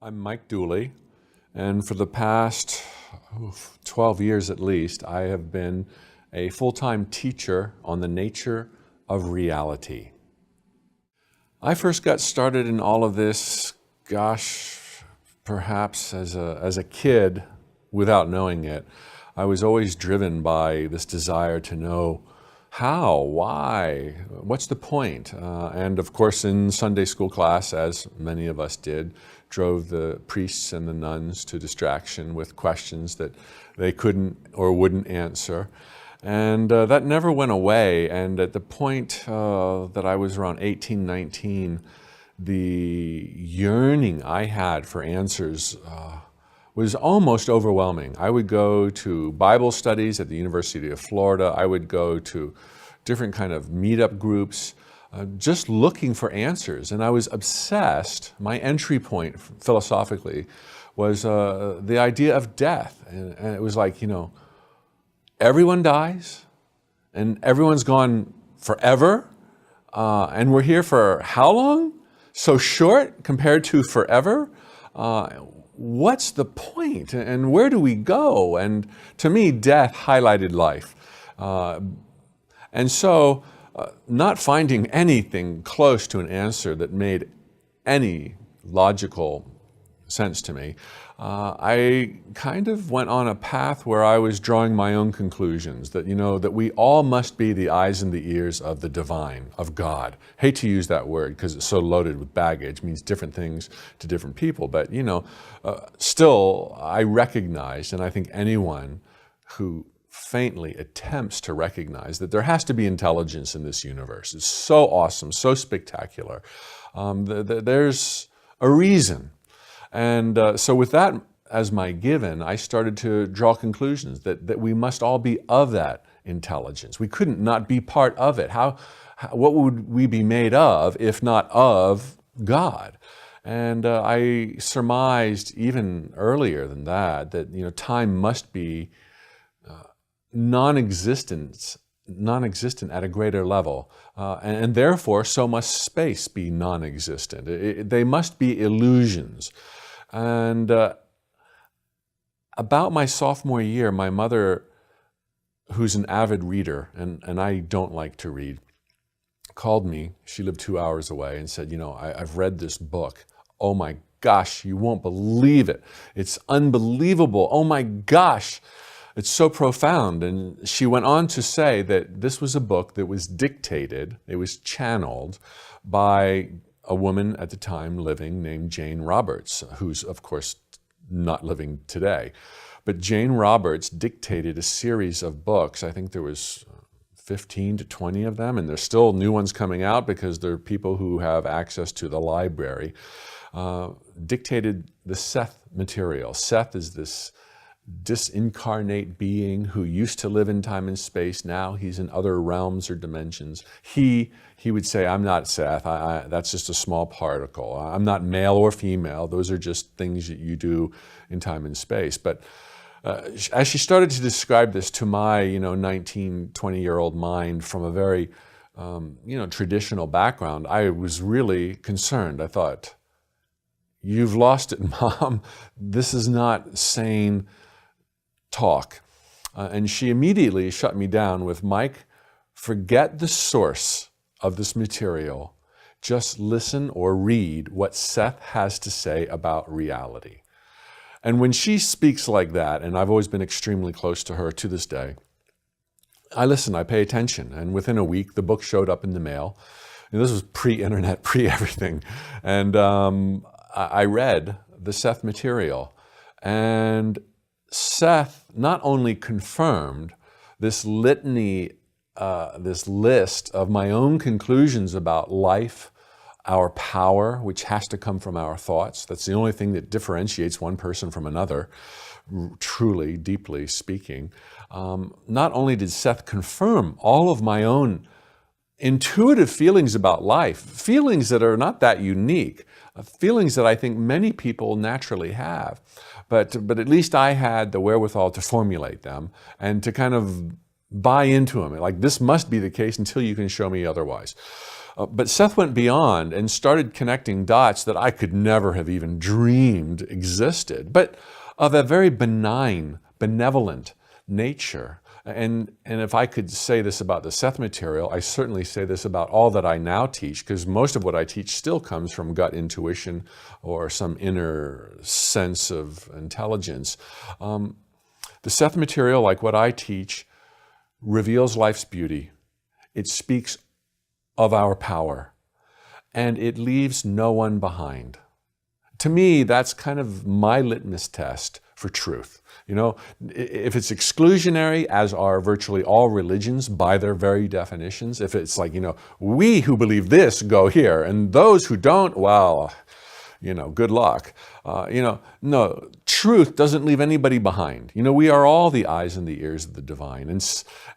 I'm Mike Dooley, and for the past 12 years at least, I have been a full-time teacher on the nature of reality. I first got started in all of this, perhaps as a kid without knowing it. I was always driven by this desire to know how, why, what's the point? And of course in Sunday school class, as many of us did, drove the priests and the nuns to distraction with questions that they couldn't or wouldn't answer. And that never went away. And at the point that I was around 18, 19, the yearning I had for answers was almost overwhelming. I would go to Bible studies at the University of Florida. I would go to different kind of meetup groups, just looking for answers. And I was obsessed. My entry point philosophically was the idea of death. And it was like, everyone dies and everyone's gone forever. And we're here for how long? So short compared to forever? What's the point and where do we go? And to me, death highlighted life. And so not finding anything close to an answer that made any logical sense to me, I kind of went on a path where I was drawing my own conclusions that, that we all must be the eyes and the ears of the divine, of God. Hate to use that word because it's so loaded with baggage, means different things to different people. But, still I recognize, and I think anyone who faintly attempts to recognize that there has to be intelligence in this universe. It's so awesome, so spectacular. There's a reason. And so with that as my given, I started to draw conclusions that we must all be of that intelligence. We couldn't not be part of it. What would we be made of if not of God? And I surmised even earlier than that time must be non-existent at a greater level. And therefore, so must space be non-existent. They must be illusions. And about my sophomore year, my mother, who's an avid reader, and I don't like to read, called me. She lived 2 hours away and said, I've read this book. Oh my gosh, you won't believe it. It's unbelievable. Oh my gosh. It's so profound. And she went on to say that this was a book that was dictated, it was channeled by a woman at the time living named Jane Roberts, who's of course not living today. But Jane Roberts dictated a series of books. I think there was 15 to 20 of them, and there's still new ones coming out because there are people who have access to the library. Dictated the Seth material. Seth is this disincarnate being who used to live in time and space. Now he's in other realms or dimensions. He would say, I'm not Seth. That's just a small particle. I'm not male or female. Those are just things that you do in time and space. But as she started to describe this to my 19, 20-year-old mind from a very traditional background, I was really concerned. I thought, you've lost it, Mom. This is not sane talk. And she immediately shut me down with, Mike, forget the source of this material. Just listen or read what Seth has to say about reality. And when she speaks like that, and I've always been extremely close to her to this day, I listen, I pay attention. And within a week, the book showed up in the mail. And this was pre-internet, pre-everything. And I read the Seth material. And Seth not only confirmed this litany, this list of my own conclusions about life, our power, which has to come from our thoughts. That's the only thing that differentiates one person from another, truly, deeply speaking. Not only did Seth confirm all of my own intuitive feelings about life, feelings that are not that unique, feelings that I think many people naturally have. But at least I had the wherewithal to formulate them and to kind of buy into them. Like, this must be the case until you can show me otherwise. But Seth went beyond and started connecting dots that I could never have even dreamed existed, but of a very benign, benevolent nature. And if I could say this about the Seth material, I certainly say this about all that I now teach, because most of what I teach still comes from gut intuition or some inner sense of intelligence. The Seth material, like what I teach, reveals life's beauty. It speaks of our power, and it leaves no one behind. To me, that's kind of my litmus test for truth. You know, if it's exclusionary, as are virtually all religions by their very definitions, if it's like, you know, we who believe this go here, and those who don't, well, you know, good luck. No, truth doesn't leave anybody behind. You know, we are all the eyes and the ears of the divine.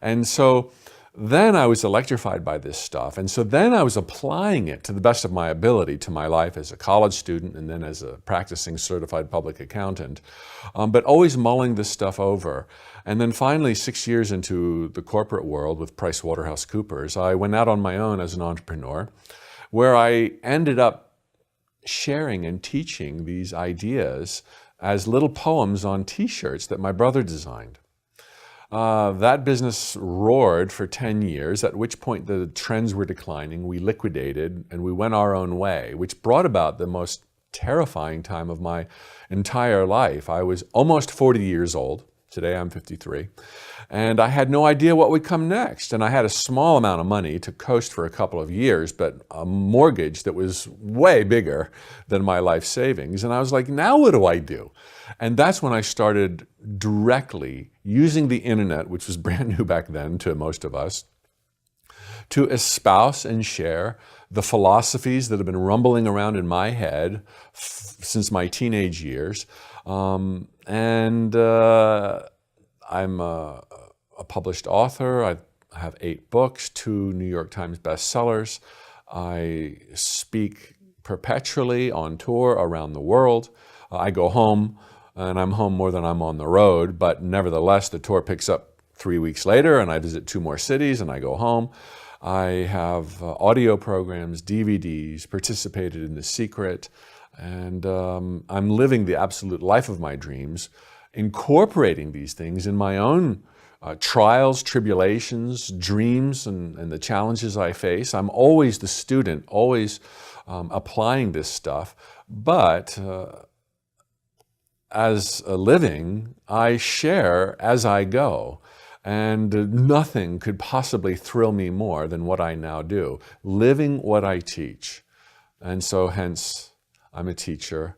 And so then I was electrified by this stuff. And so then I was applying it to the best of my ability to my life as a college student and then as a practicing certified public accountant, but always mulling this stuff over. And then finally, 6 years into the corporate world with PricewaterhouseCoopers, I went out on my own as an entrepreneur, where I ended up sharing and teaching these ideas as little poems on t-shirts that my brother designed. That business roared for 10 years, at which point the trends were declining. We liquidated and we went our own way, which brought about the most terrifying time of my entire life. I was almost 40 years old. Today I'm 53. And I had no idea what would come next. And I had a small amount of money to coast for a couple of years, but a mortgage that was way bigger than my life savings. And I was like, now what do I do? And that's when I started directly using the internet, which was brand new back then to most of us, to espouse and share the philosophies that have been rumbling around in my head since my teenage years. I'm a published author. I have 8 books, 2 New York Times bestsellers. I speak perpetually on tour around the world. I go home, and I'm home more than I'm on the road, but nevertheless, the tour picks up 3 weeks later, and I visit 2 more cities, and I go home. I have audio programs, DVDs, participated in The Secret, and I'm living the absolute life of my dreams, incorporating these things in my own trials, tribulations, dreams, and the challenges I face. I'm always the student, always applying this stuff, but as a living, I share as I go. And nothing could possibly thrill me more than what I now do, living what I teach. And so hence, I'm a teacher,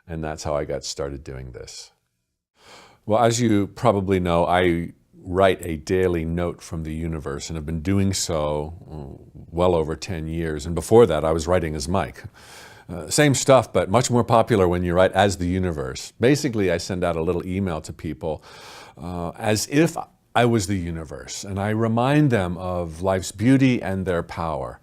and that's how I got started doing this. Well, as you probably know, I write a daily note from the universe and have been doing so well over 10 years. And before that, I was writing as Mike. Same stuff, but much more popular when you write as the universe. Basically, I send out a little email to people as if I was the universe, and I remind them of life's beauty and their power.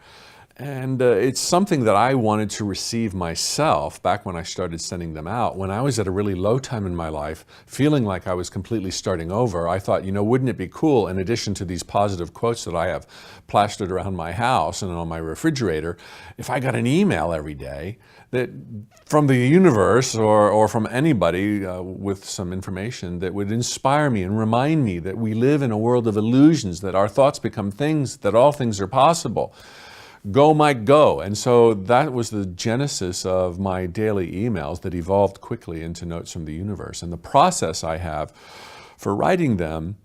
And it's something that I wanted to receive myself back when I started sending them out. When I was at a really low time in my life, feeling like I was completely starting over, I thought, you know, wouldn't it be cool, in addition to these positive quotes that I have plastered around my house and on my refrigerator, if I got an email every day that from the universe or from anybody with some information that would inspire me and remind me that we live in a world of illusions, that our thoughts become things, that all things are possible. Go, Mike, go. And so that was the genesis of my daily emails that evolved quickly into Notes from the Universe. And the process I have for writing them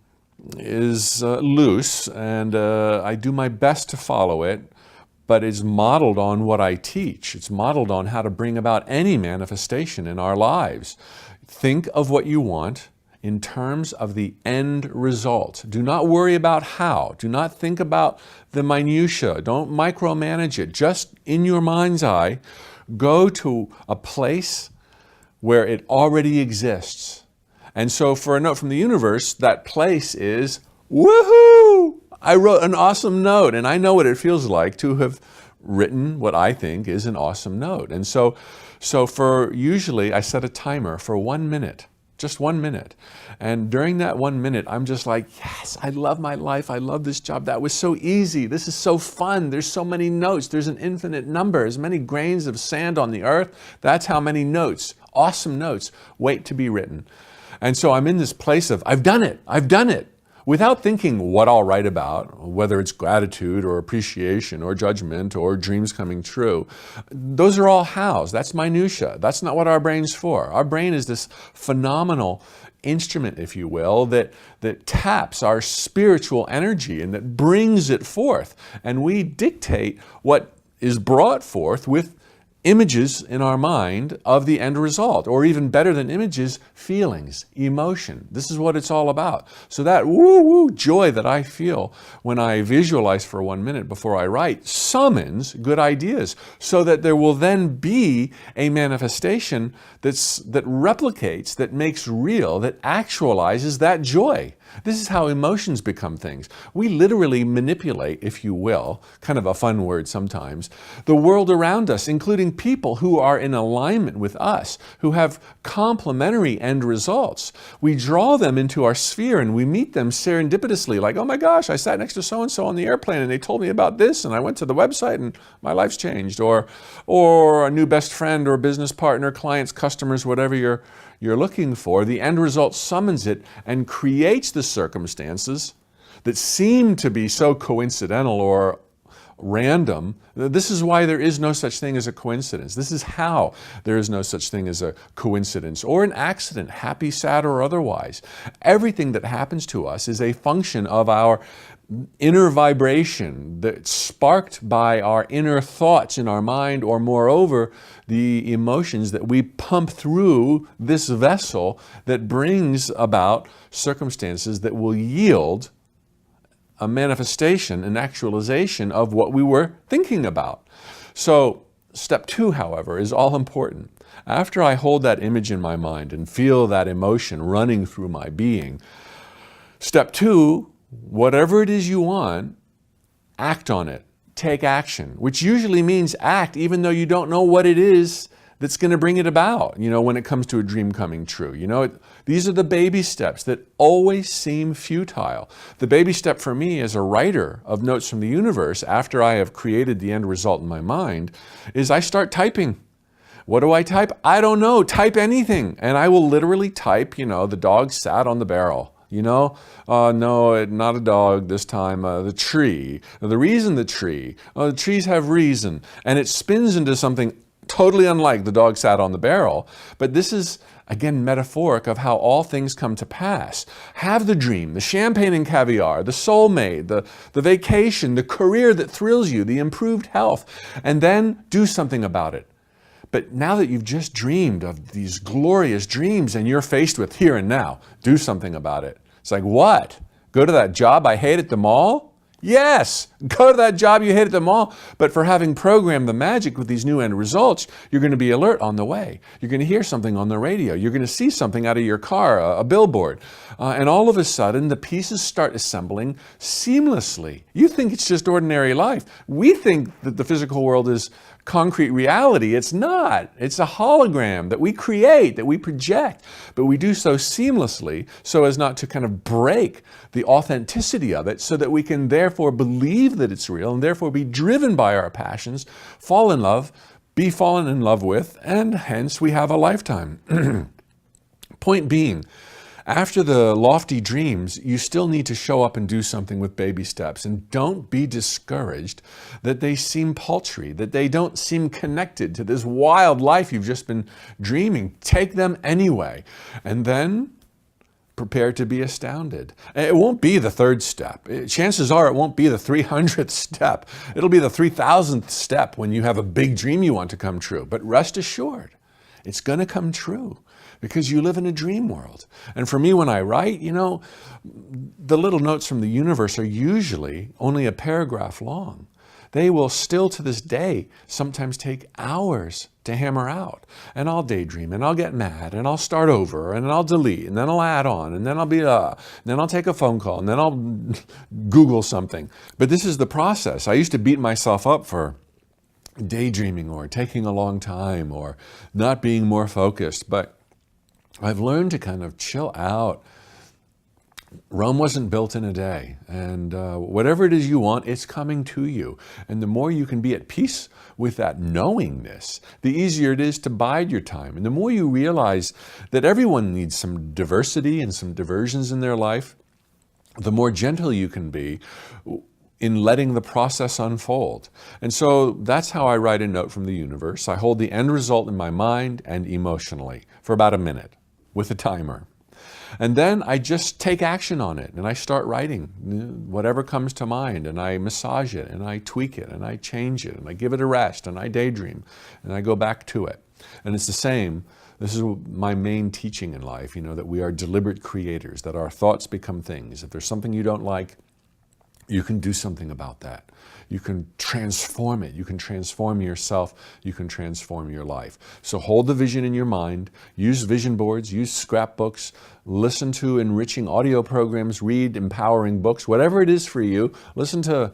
is loose, and I do my best to follow it, but it's modeled on what I teach. It's modeled on how to bring about any manifestation in our lives. Think of what you want in terms of the end result. Do not worry about how. Do not think about the minutia. Don't micromanage it. Just in your mind's eye, go to a place where it already exists. And so for a note from the universe, that place is, woohoo! I wrote an awesome note, and I know what it feels like to have written what I think is an awesome note. And so for usually I set a timer for 1 minute. just 1 minute. And during that 1 minute, I'm just like, yes, I love my life. I love this job. That was so easy. This is so fun. There's so many notes. There's an infinite number. As many grains of sand on the earth, that's how many notes, awesome notes, wait to be written. And so I'm in this place of, I've done it. I've done it. Without thinking what I'll write about, whether it's gratitude or appreciation or judgment or dreams coming true. Those are all hows. That's minutia. That's not what our brain's for. Our brain is this phenomenal instrument, if you will, that taps our spiritual energy and that brings it forth. And we dictate what is brought forth with images in our mind of the end result, or even better than images, feelings, emotion. This is what it's all about. So that woo-woo joy that I feel when I visualize for 1 minute before I write summons good ideas, so that there will then be a manifestation that replicates, that makes real, that actualizes that joy. This is how emotions become things. We literally manipulate, if you will, kind of a fun word sometimes, the world around us, including people who are in alignment with us, who have complementary end results. We draw them into our sphere and we meet them serendipitously, like, oh my gosh, I sat next to so-and-so on the airplane and they told me about this and I went to the website and my life's changed. Or a new best friend or business partner, clients, customers, whatever you're looking for. The end result summons it and creates the circumstances that seem to be so coincidental or random. This is why there is no such thing as a coincidence. This is how there is no such thing as a coincidence or an accident, happy, sad, or otherwise. Everything that happens to us is a function of our inner vibration that's sparked by our inner thoughts in our mind, or moreover, the emotions that we pump through this vessel that brings about circumstances that will yield a manifestation, an actualization of what we were thinking about. So step 2, however, is all important. After I hold that image in my mind and feel that emotion running through my being, step 2, whatever it is you want, act on it. Take action, which usually means act even though you don't know what it is that's going to bring it about, when it comes to a dream coming true. These are the baby steps that always seem futile. The baby step for me as a writer of notes from the universe, after I have created the end result in my mind, is I start typing. What do I type? I don't know. Type anything. And I will literally type, the dog sat on the barrel. No, not a dog this time, the tree. The reason the tree. The trees have reason. And it spins into something totally unlike the dog sat on the barrel. But this is, again, metaphoric of how all things come to pass. Have the dream, the champagne and caviar, the soulmate, the vacation, the career that thrills you, the improved health, and then do something about it. But now that you've just dreamed of these glorious dreams and you're faced with here and now, do something about it. It's like, what? Go to that job I hate at the mall? Yes, go to that job you hate at the mall. But for having programmed the magic with these new end results, you're going to be alert on the way. You're going to hear something on the radio. You're going to see something out of your car, a billboard. And all of a sudden, the pieces start assembling seamlessly. You think it's just ordinary life. We think that the physical world is concrete reality. It's not. It's a hologram that we create, that we project, but we do so seamlessly so as not to kind of break the authenticity of it, so that we can therefore believe that it's real and therefore be driven by our passions, fall in love, be fallen in love with, and hence we have a lifetime. Point being, after the lofty dreams, you still need to show up and do something with baby steps. And don't be discouraged that they seem paltry, that they don't seem connected to this wild life you've just been dreaming. Take them anyway. And then prepare to be astounded. It won't be the 3rd step. Chances are it won't be the 300th step. It'll be the 3000th step when you have a big dream you want to come true. But rest assured, it's going to come true, because you live in a dream world. And for me, when I write, the little notes from the universe are usually only a paragraph long. They will still to this day sometimes take hours to hammer out. And I'll daydream, and I'll get mad, and I'll start over, and I'll delete, and then I'll add on, and then then I'll take a phone call, and then I'll Google something. But this is the process. I used to beat myself up for daydreaming or taking a long time or not being more focused. But I've learned to kind of chill out. Rome wasn't built in a day, and whatever it is you want, it's coming to you. And the more you can be at peace with that knowingness, the easier it is to bide your time. And the more you realize that everyone needs some diversity and some diversions in their life, the more gentle you can be in letting the process unfold. And so that's how I write a note from the universe. I hold the end result in my mind and emotionally for about a minute with a timer. And then I just take action on it and I start writing whatever comes to mind, and I massage it and I tweak it and I change it and I give it a rest and I daydream and I go back to it. And it's the same. This is my main teaching in life, that we are deliberate creators, that our thoughts become things. If there's something you don't like, you can do something about that. You can transform it. You can transform yourself. You can transform your life. So hold the vision in your mind. Use vision boards. Use scrapbooks. Listen to enriching audio programs. Read empowering books. Whatever it is for you. Listen to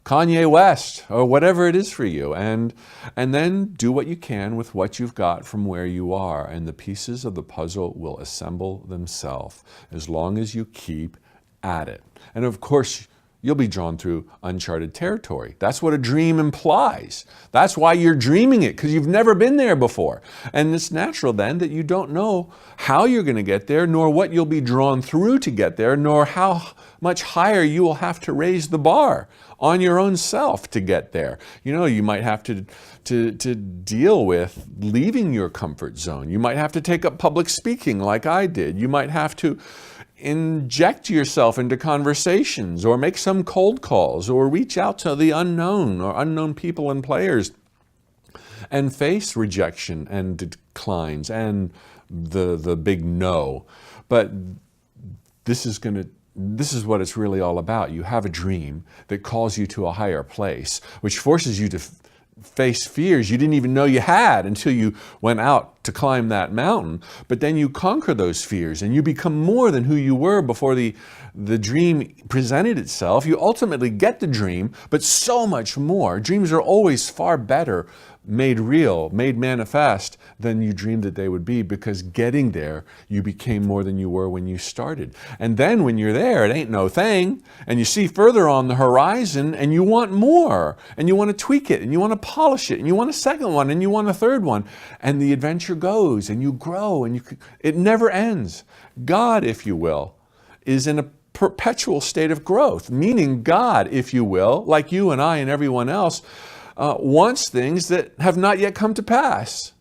Kanye West or whatever it is for you. And then do what you can with what you've got from where you are. And the pieces of the puzzle will assemble themselves as long as you keep at it. And of course, you'll be drawn through uncharted territory. That's what a dream implies. That's why you're dreaming it, because you've never been there before. And it's natural then that you don't know how you're going to get there, nor what you'll be drawn through to get there, nor how much higher you will have to raise the bar on your own self to get there. You might have to deal with leaving your comfort zone. You might have to take up public speaking like I did. You might have to inject yourself into conversations or make some cold calls or reach out to the unknown or unknown people and players and face rejection and declines and the big no. But this is what it's really all about. You have a dream that calls you to a higher place, which forces you to face fears you didn't even know you had until you went out to climb that mountain. But then you conquer those fears and you become more than who you were before the dream presented itself. You ultimately get the dream, but so much more. Dreams are always far better made real, made manifest than you dreamed that they would be, because getting there, you became more than you were when you started. And then when you're there, it ain't no thing, and you see further on the horizon, and you want more, and you want to tweak it, and you want to polish it, and you want a second one, and you want a third one, and the adventure goes, and you grow, and it never ends. God, if you will, is in a perpetual state of growth, meaning God, if you will, like you and I and everyone else, wants things that have not yet come to pass.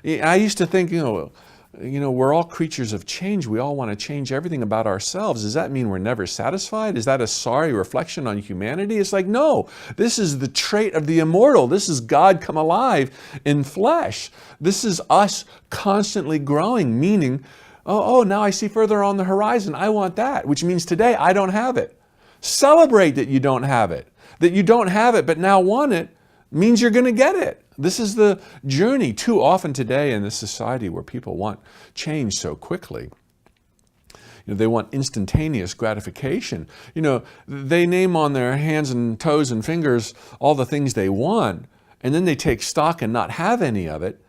I used to think, we're all creatures of change. We all want to change everything about ourselves. Does that mean we're never satisfied? Is that a sorry reflection on humanity? It's like, no, this is the trait of the immortal. This is God come alive in flesh. This is us constantly growing, meaning, now I see further on the horizon. I want that, which means today I don't have it. Celebrate that you don't have it. That you don't have it but now want it means you're going to get it. This is the journey. Too often today in this society where people want change so quickly, they want instantaneous gratification. They name on their hands and toes and fingers all the things they want, and then they take stock and not have any of it.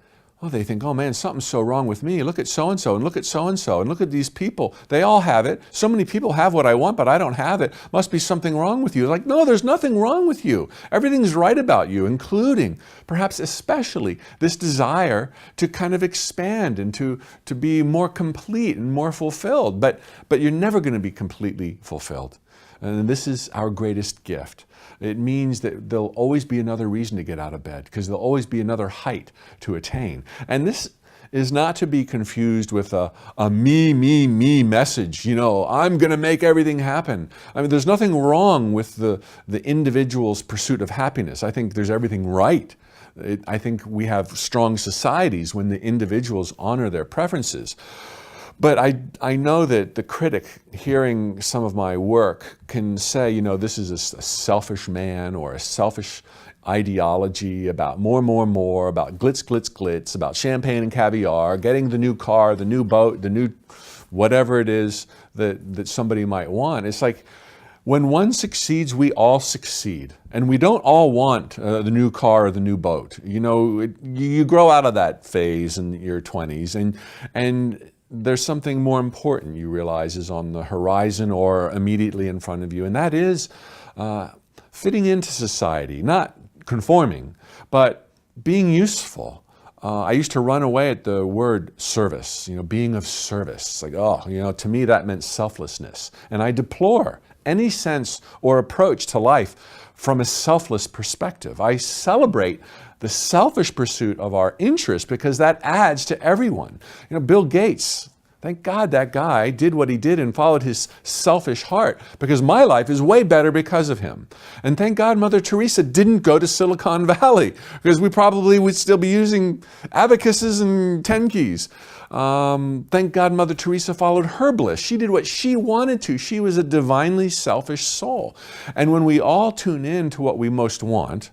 They think, oh man, something's so wrong with me. Look at so-and-so, and look at so-and-so, and look at these people. They all have it. So many people have what I want, but I don't have it. Must be something wrong with you. Like, no, there's nothing wrong with you. Everything's right about you, including, perhaps especially, this desire to kind of expand and to be more complete and more fulfilled. But you're never going to be completely fulfilled. And this is our greatest gift. It means that there'll always be another reason to get out of bed, because there'll always be another height to attain. And this is not to be confused with a me message. I'm going to make everything happen. I mean, there's nothing wrong with the individual's pursuit of happiness. I think there's everything right. I think we have strong societies when the individuals honor their preferences. But I know that the critic, hearing some of my work, can say, this is a selfish man or a selfish ideology about more, about glitz, about champagne and caviar, getting the new car, the new boat, the new whatever it is that somebody might want. It's like, when one succeeds, we all succeed. And we don't all want the new car or the new boat. You grow out of that phase in your 20s, and there's something more important you realize is on the horizon or immediately in front of you, and that is fitting into society, not conforming, but being useful. I used to run away at the word service, being of service. It's like, to me that meant selflessness. And I deplore any sense or approach to life from a selfless perspective. I celebrate the selfish pursuit of our interests because that adds to everyone. Bill Gates, thank God that guy did what he did and followed his selfish heart, because my life is way better because of him. And thank God Mother Teresa didn't go to Silicon Valley, because we probably would still be using abacuses and 10 keys. Thank God Mother Teresa followed her bliss. She did what she wanted to. She was a divinely selfish soul. And when we all tune in to what we most want,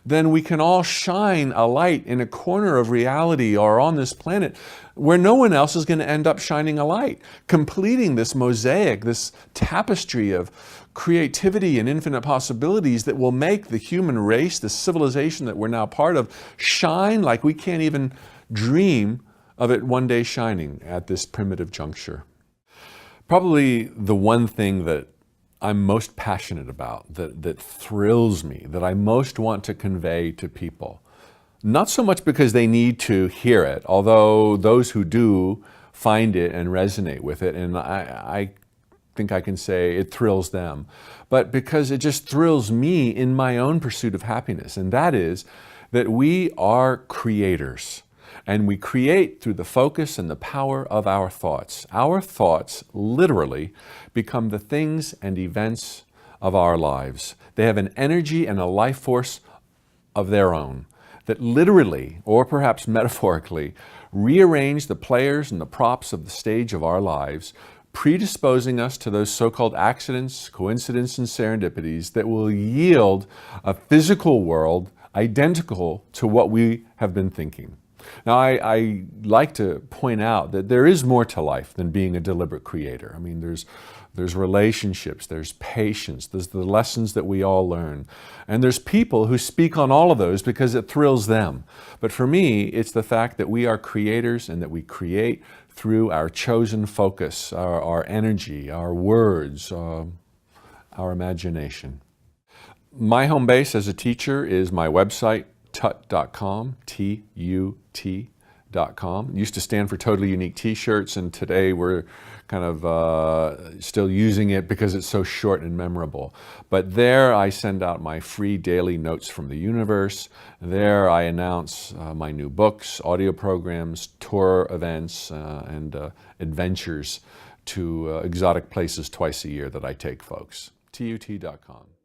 then we can all shine a light in a corner of reality or on this planet where no one else is going to end up shining a light, completing this mosaic, this tapestry of creativity and infinite possibilities that will make the human race, the civilization that we're now part of, shine like we can't even dream of it one day shining at this primitive juncture. Probably the one thing that I'm most passionate about, that thrills me, that I most want to convey to people. Not so much because they need to hear it, although those who do find it and resonate with it, and I think I can say it thrills them, but because it just thrills me in my own pursuit of happiness, and that is that we are creators. And we create through the focus and the power of our thoughts. Our thoughts literally become the things and events of our lives. They have an energy and a life force of their own that literally, or perhaps metaphorically, rearrange the players and the props of the stage of our lives, predisposing us to those so-called accidents, coincidences, and serendipities that will yield a physical world identical to what we have been thinking. Now, I like to point out that there is more to life than being a deliberate creator. I mean, there's relationships, there's patience, there's the lessons that we all learn. And there's people who speak on all of those because it thrills them. But for me, it's the fact that we are creators and that we create through our chosen focus, our energy, our words, our imagination. My home base as a teacher is my website, tut.com, TUT.com. It used to stand for Totally Unique T-shirts, and today we're kind of still using it because it's so short and memorable. But there I send out my free daily notes from the universe. There I announce my new books, audio programs, tour events, and adventures to exotic places twice a year that I take folks. TUT.com.